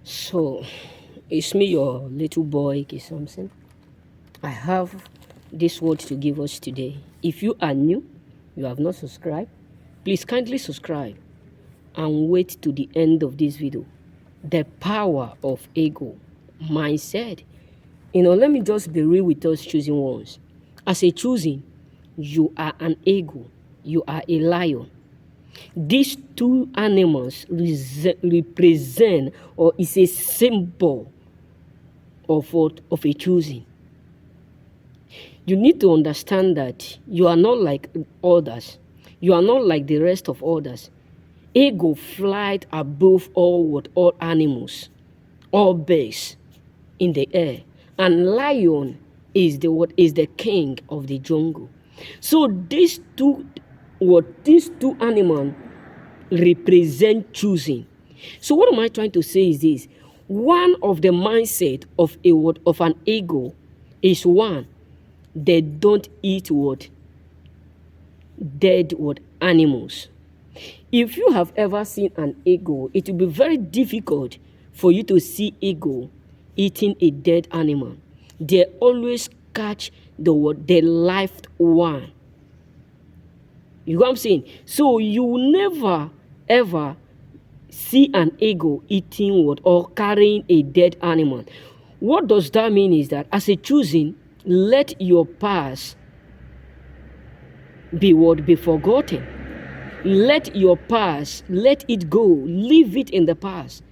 So, it's me, your little boy, Samson. I have this word to give us today. If you are new, you have not subscribed, please kindly subscribe and wait to the end of this video. The power of ego mindset. Let me just be real with us choosing ones. As a choosing, you are an ego, you are a lion. These two animals represent or is a symbol of what? Of a choosing. You need to understand that you are not like others. You are not like the rest of others. Ego flies above all animals, all birds in the air. And lion is the king of the jungle. So these two animals represent choosing. So what am I trying to say is this? One of the mindset of an ego is one, they don't eat dead animals. If you have ever seen an ego, it will be very difficult for you to see ego eating a dead animal. They always catch the live one. You know what I'm saying? So you will never ever see an ego eating or carrying a dead animal. What does that mean is that as a choosing, let your past be forgotten. Let your past, let it go. Leave it in the past.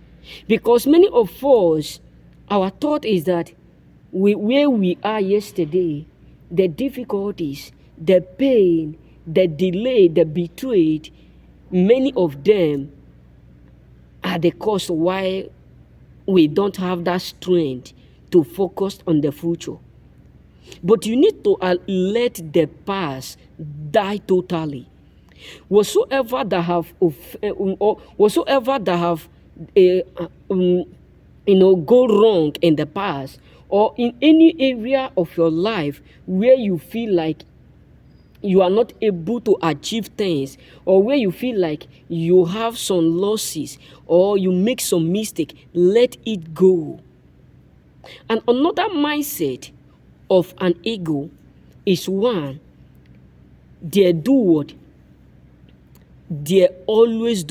Because many of us, our thought is that where we are yesterday, the difficulties, the pain, the delay, the betrayed, many of them are the cause why we don't have that strength to focus on the future. But you need to let the past die totally. Whatsoever that have go wrong in the past, or in any area of your life where you feel like you are not able to achieve things, or where you feel like you have some losses or you make some mistake, let it go. And another mindset of an ego is one, they always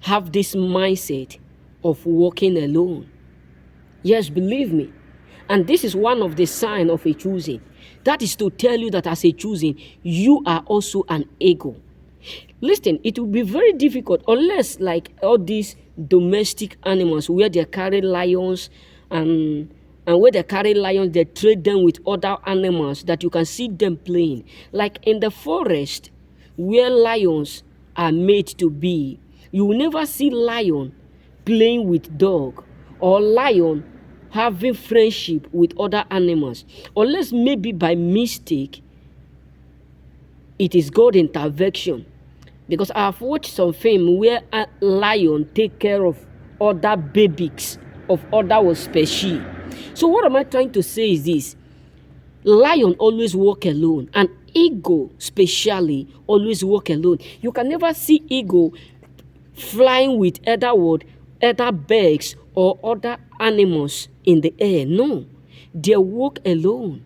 have this mindset of walking alone. Yes, believe me. And this is one of the signs of a choosing. That is to tell you that as a choosing, you are also an ego. Listen, it will be very difficult unless like all these domestic animals where they carry lions and where they carry lions, they trade them with other animals that you can see them playing. Like in the forest where lions are made to be, you will never see lion playing with dog or lion having friendship with other animals, unless maybe by mistake it is God intervention. Because I've watched some film where a lion take care of other babies of other species. So what am I trying to say is this? Lion always walk alone, and ego specially always walk alone. You can never see ego flying with other birds or other animals in the air. No, they walk alone.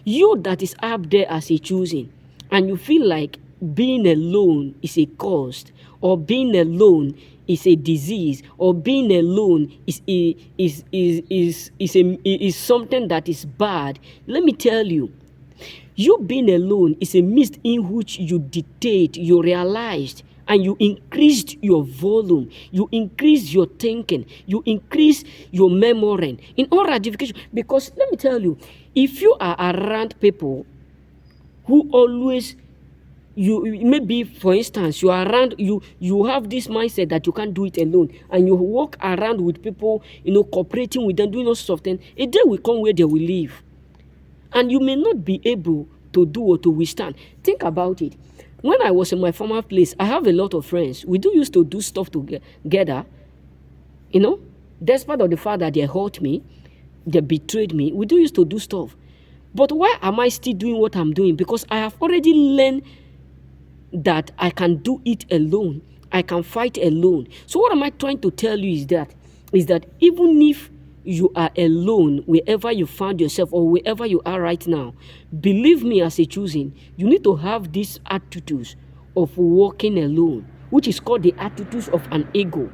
You that is up there as a choosing, and you feel like being alone is a cost, or being alone is a disease, or being alone is something that is bad. Let me tell you, you being alone is a mist in which you dictate, you realized, and you increased your volume, you increase your thinking, you increase your memory in all ratification. Because let me tell you, if you are around people who always, maybe for instance you are around, you have this mindset that you can't do it alone, and you walk around with people, cooperating with them, doing all sorts of things, a day will come where they will leave, and you may not be able to do or to withstand. Think about it. When I was in my former place, I have a lot of friends. We used to do stuff together, despite of the fact that they hurt me, they betrayed me. We used to do stuff. But why am I still doing what I'm doing? Because I have already learned that I can do it alone. I can fight alone. So what am I trying to tell you is that is that even if you are alone wherever you found yourself or wherever you are right now, believe me, as a choosing, you need to have these attitudes of walking alone, which is called the attitudes of an ego.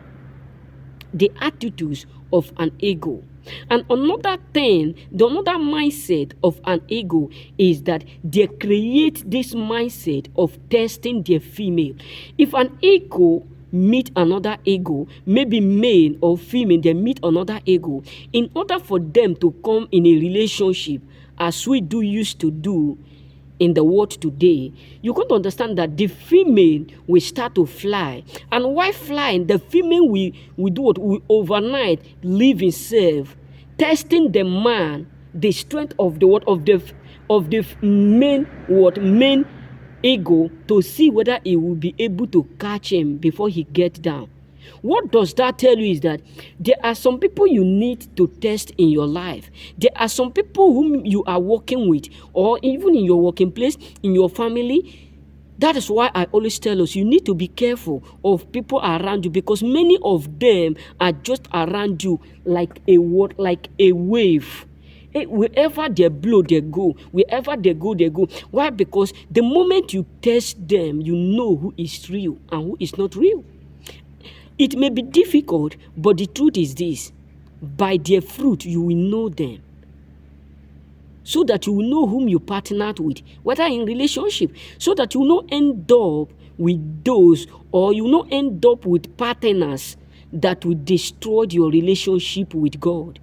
The attitudes of an ego. And another thing, the another mindset of an ego is that they create this mindset of testing their female. If an ego meet another ego, maybe male or female, they meet another ego, in order for them to come in a relationship as we do used to do in the world today, you got to understand that the female will start to fly, and while flying, the female will do what? Will overnight live itself, testing the man, the strength of the what of the main ego, to see whether he will be able to catch him before he get down. What does that tell you is that there are some people you need to test in your life. There are some people whom you are working with, or even in your working place, in your family. That is why I always tell us, you need to be careful of people around you, because many of them are just around you like a wave. Wherever they blow, they go. Wherever they go, they go. Why? Because the moment you test them, you know who is real and who is not real. It may be difficult, but the truth is this: by their fruit you will know them, so that you will know whom you partnered with, whether in relationship, so that you will not end up with those, or you will not end up with partners that will destroy your relationship with God.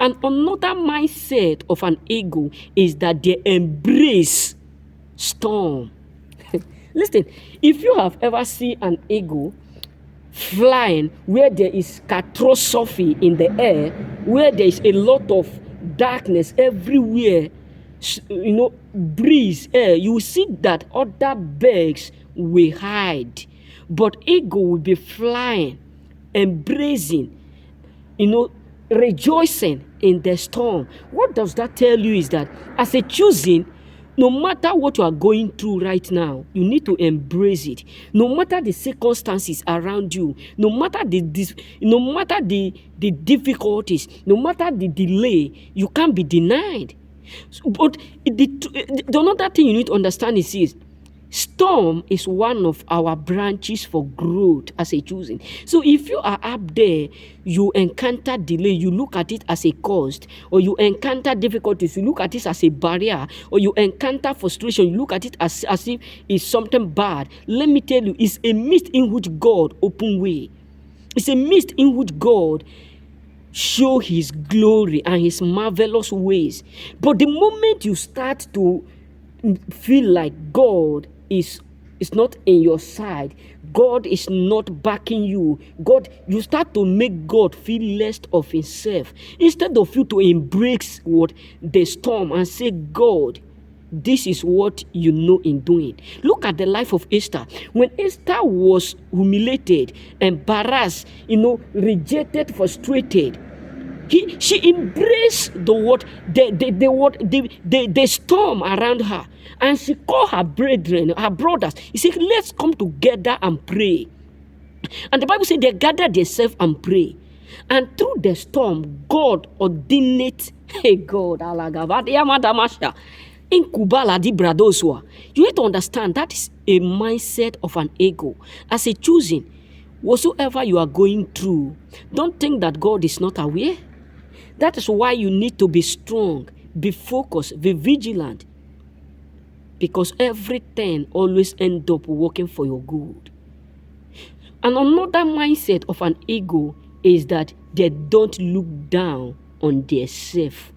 And another mindset of an ego is that they embrace storm. Listen, if you have ever seen an ego flying where there is catastrophe in the air, where there is a lot of darkness everywhere, breeze, air, you will see that other birds will hide, but ego will be flying, embracing, rejoicing in the storm. What does that tell you is that as a choosing, no matter what you are going through right now, you need to embrace it. No matter the circumstances around you, no matter the difficulties, no matter the delay, you can't be denied. But the another thing you need to understand is this: storm is one of our branches for growth as a choosing. So if you are up there, you encounter delay, you look at it as a cost, or you encounter difficulties, you look at it as a barrier, or you encounter frustration, you look at it as if it's something bad. Let me tell you, it's a mist in which God open way. It's a mist in which God show his glory and his marvelous ways. But the moment you start to feel like God is not in your side, God is not backing you, you start to make God feel less of himself, instead of you to embrace the storm and say, God, this is what you know in doing. Look at the life of Esther. When Esther was humiliated, embarrassed, rejected, frustrated, she embraced the storm around her, and she called her brethren, her brothers. He said, let's come together and pray. And the Bible said they gathered themselves and pray. And through the storm, God ordained, hey God, in Kubala di Bradoswa. You have to understand that is a mindset of an ego. As a choosing, whatsoever you are going through, don't think that God is not aware. That is why you need to be strong, be focused, be vigilant, because everything always ends up working for your good. And another mindset of an ego is that they don't look down on themselves.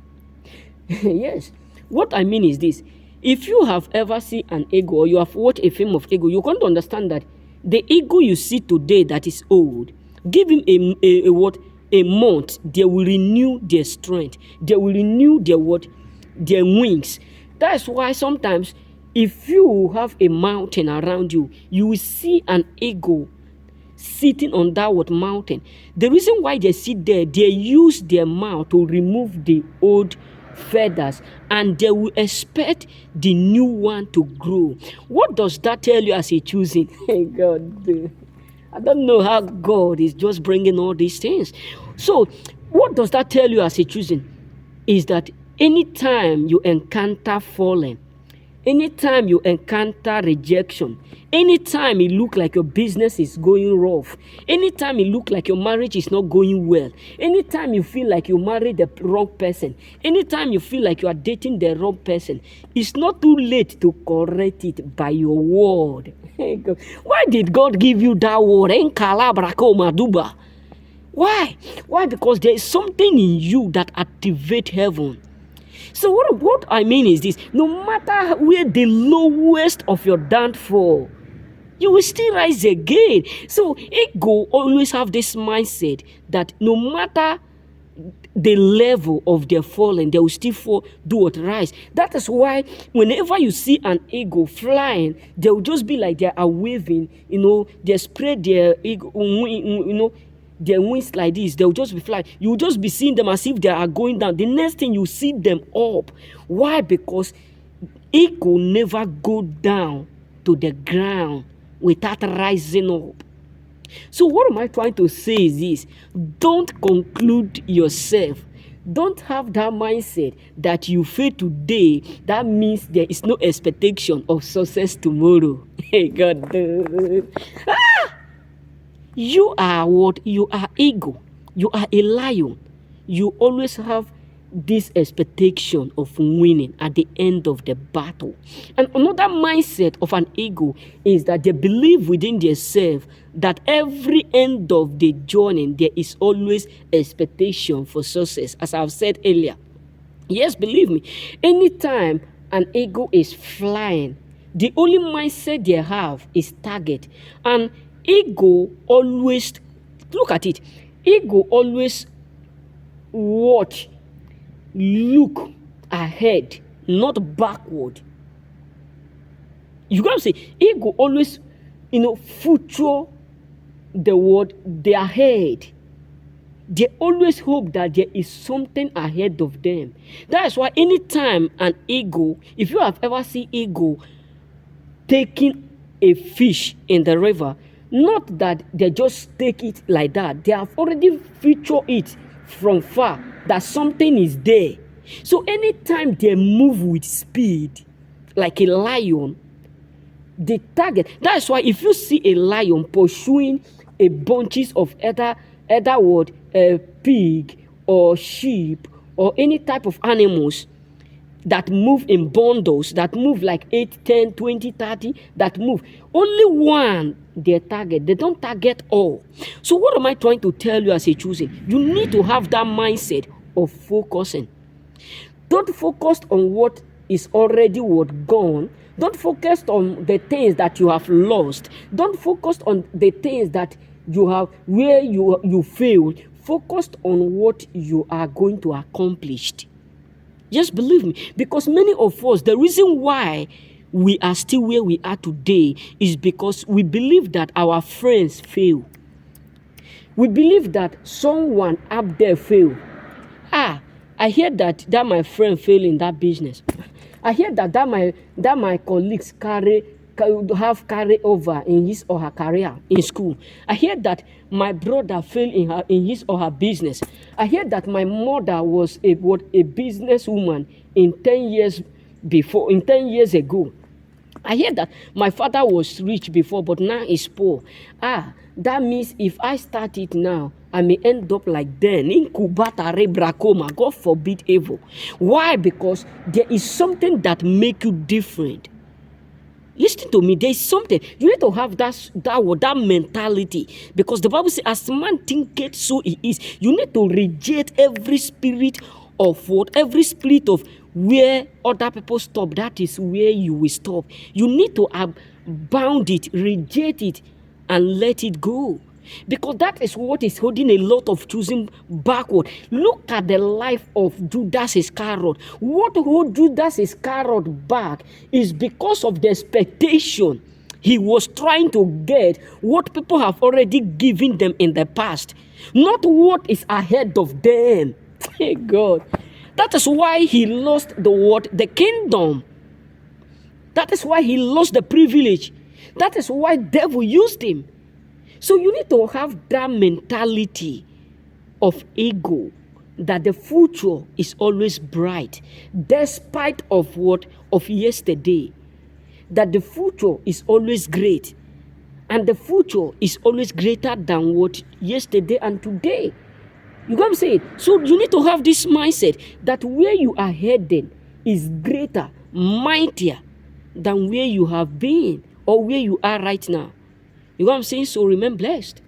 Yes, what I mean is this: if you have ever seen an ego, or you have watched a film of ego, you can't understand that the ego you see today that is old, give him a month, they will renew their strength, they will renew their wings. That's why sometimes if you have a mountain around you, you will see an ego sitting on that mountain. The reason why they sit there, they use their mouth to remove the old feathers, and they will expect the new one to grow. What does that tell you as a choosing? Hey God, I don't know how God is just bringing all these things. So, what does that tell you as a choosing? Is that anytime you encounter falling, anytime you encounter rejection, anytime it look like your business is going rough, anytime it look like your marriage is not going well, anytime you feel like you married the wrong person, anytime you feel like you are dating the wrong person, it's not too late to correct it by your word. Why did God give you that word? Why? Why? Because there is something in you that activates heaven. So what I mean is this: no matter where the lowest of your downfall, you will still rise again. So ego always have this mindset that no matter the level of their falling, they will still fall, do what rise. That is why whenever you see an eagle flying, they will just be like they are waving, they spread their ego, their wings like this. They'll just be flying. You'll just be seeing them as if they are going down. The next thing you see them up. Why? Because eagle never go down to the ground without rising up. So what am I trying to say is this: don't conclude yourself. Don't have that mindset that you fail today, that means there is no expectation of success tomorrow. Hey God. You are what? You are eagle. You are a lion. You always have this expectation of winning at the end of the battle. And another mindset of an eagle is that they believe within themselves that every end of the journey there is always expectation for success, as I've said earlier. Yes, believe me, anytime an eagle is flying, the only mindset they have is target. And eagle always, look at it, eagle always watch, look ahead, not backward. You gotta say, eagle always, future the word, they are ahead. They always hope that there is something ahead of them. That is why anytime an eagle, if you have ever seen eagle taking a fish in the river, not that they just take it like that. They have already featured it from far that something is there. So anytime they move with speed, like a lion, the target. That's why if you see a lion pursuing a bunches of either word, pig or sheep or any type of animals that move in bundles, that move like 8, 10, 20, 30, that move. Only one their target. They don't target all. So what am I trying to tell you as a choosing? You need to have that mindset of focusing. Don't focus on what is already gone. Don't focus on the things that you have lost. Don't focus on the things that you have where you failed. Focus on what you are going to accomplish. Just believe me, because many of us, the reason why we are still where we are today is because we believe that our friends fail. We believe that someone up there failed. I hear that my friend failed in that business. I hear that my colleagues have carry over in his or her career in school. I hear that my brother failed in his or her business. I hear that my mother was a businesswoman in 10 years ago. I hear that my father was rich before, but now he's poor. That means if I start it now, I may end up like then. Incubatare bracoma, God forbid evil. Why? Because there is something that make you different. Listen to me, there is something. You need to have that mentality. Because the Bible says, as man thinketh, so he is. You need to reject every spirit of every spirit of where other people stop. That is where you will stop. You need to bound it, reject it, and let it go. Because that is what is holding a lot of choosing backward. Look at the life of Judas Iscariot. What hold Judas Iscariot back is because of the expectation he was trying to get what people have already given them in the past, not what is ahead of them. Hey God. That is why he lost the kingdom. That is why he lost the privilege. That is why devil used him. So you need to have that mentality of ego, that the future is always bright, despite of what of yesterday, that the future is always great, and the future is always greater than what yesterday and today. You got what I'm saying? So you need to have this mindset that where you are heading is greater, mightier than where you have been or where you are right now. You know what I'm saying? So remain blessed.